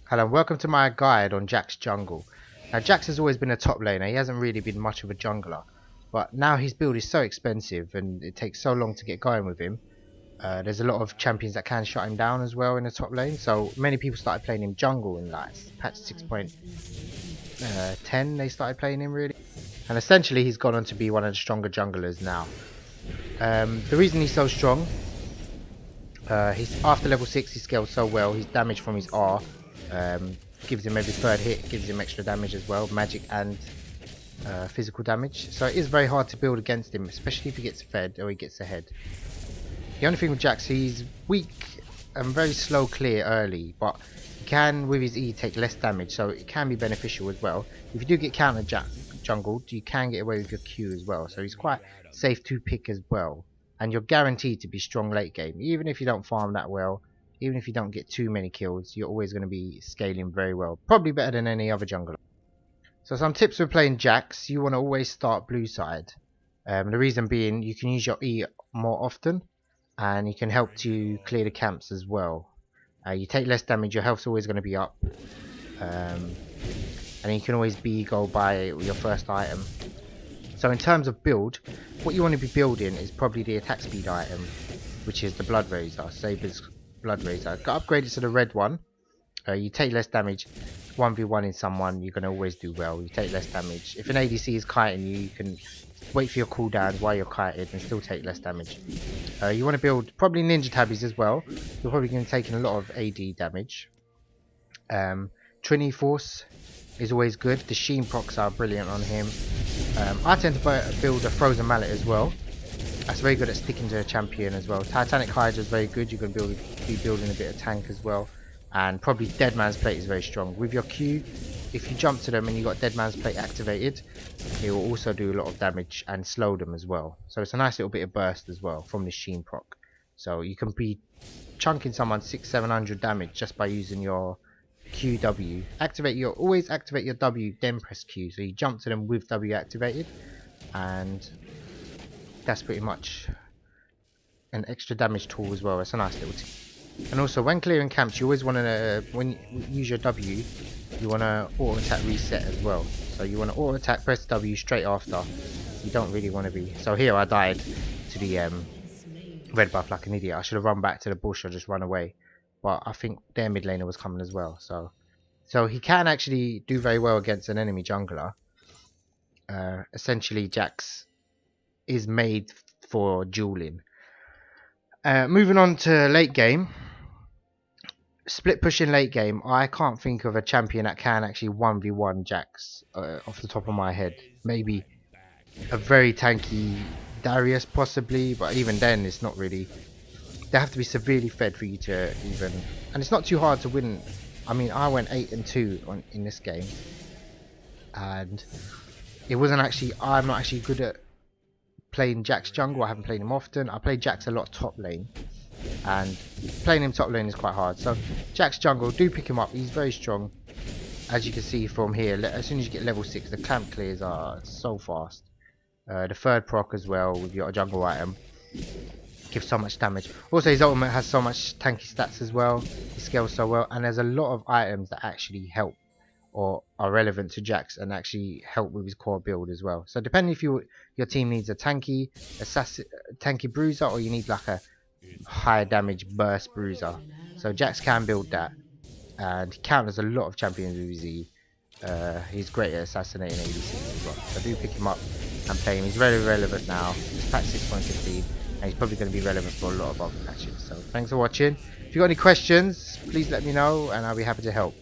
Hello, welcome to my guide on Jack's jungle. Now Jax has always been a top laner, he hasn't really been much of a jungler. But now his build is so expensive and it takes so long to get going with him. There's a lot of champions that can shut him down as well in the top lane. So many people started playing him jungle in like patch 6.10 they started playing him really. And essentially he's gone on to be one of the stronger junglers now. The reason he's so strong, he's after level 6 he scales so well, his damage from his R gives him every third hit, gives him extra damage as well, magic and physical damage. So it is very hard to build against him, especially if he gets fed or he gets ahead. The only thing with Jax, he's weak and very slow clear early, but he can with his E take less damage, so it can be beneficial as well. If you do get counter jungled, you can get away with your Q as well, so he's quite safe to pick as well. And you're guaranteed to be strong late game, even if you don't farm that well. Even if you don't get too many kills, you're always going to be scaling very well. Probably better than any other jungler. So some tips for playing Jax. You want to always start blue side. The reason being, you can use your E more often. And you can help to clear the camps as well. You take less damage, your health's always going to be up. And you can always go by your first item. So in terms of build, what you want to be building is probably the attack speed item. Which is the Blood Razor, Saber's Blood Razor. Got upgraded to the red one. You take less damage. 1v1 in someone, you're going to always do well. You take less damage. If an ADC is kiting you, you can wait for your cooldowns while you're kited and still take less damage. You want to build probably Ninja Tabbies as well. You're probably going to take in a lot of AD damage. Trinity Force is always good. The Sheen procs are brilliant on him. I tend to build a Frozen Mallet as well. That's very good at sticking to a champion as well. Titanic Hydra is very good. You can be building a bit of tank as well. And probably Dead Man's Plate is very strong. With your Q, if you jump to them and you got Dead Man's Plate activated, it will also do a lot of damage and slow them as well. So it's a nice little bit of burst as well from the Sheen proc. So you can be chunking someone 600-700 damage just by using your QW. Always activate your W, then press Q. So you jump to them with W activated, and that's pretty much an extra damage tool as well. It's a nice little tip. And also when clearing camps, you always want to, when you use your W, you want to auto attack reset as well. So you want to auto attack, press W straight after. You don't really want to be. So here I died to the red buff like an idiot. I should have run back to the bush or just run away. But I think their mid laner was coming as well. So he can actually do very well against an enemy jungler. Essentially Jax is made for dueling. Moving on to late game. Split push in late game. I can't think of a champion that can actually 1v1 Jax off the top of my head. Maybe a very tanky Darius possibly, but even then it's not really. They have to be severely fed for you to even. And it's not too hard to win. I mean, I went 8-2 in this game, and it wasn't actually. I'm not actually good at playing Jax jungle. I haven't played him often. I play Jax a lot top lane, and playing him top lane is quite hard. So Jax jungle, do pick him up. He's very strong, as you can see from here. As soon as you get level 6, the camp clears are so fast. The third proc as well with your jungle item gives so much damage. Also his ultimate has so much tanky stats as well. He scales so well, and there's a lot of items that actually help or are relevant to Jax and actually help with his core build as well. So depending if your team needs a tanky bruiser, or you need like a high damage burst bruiser, so Jax can build that, and he counters a lot of champions with his E. He's great at assassinating ADCs as well, so do pick him up and play him. He's very relevant now. It's patch 6.15, and he's probably going to be relevant for a lot of other patches. So thanks for watching. If you've got any questions, please let me know and I'll be happy to help.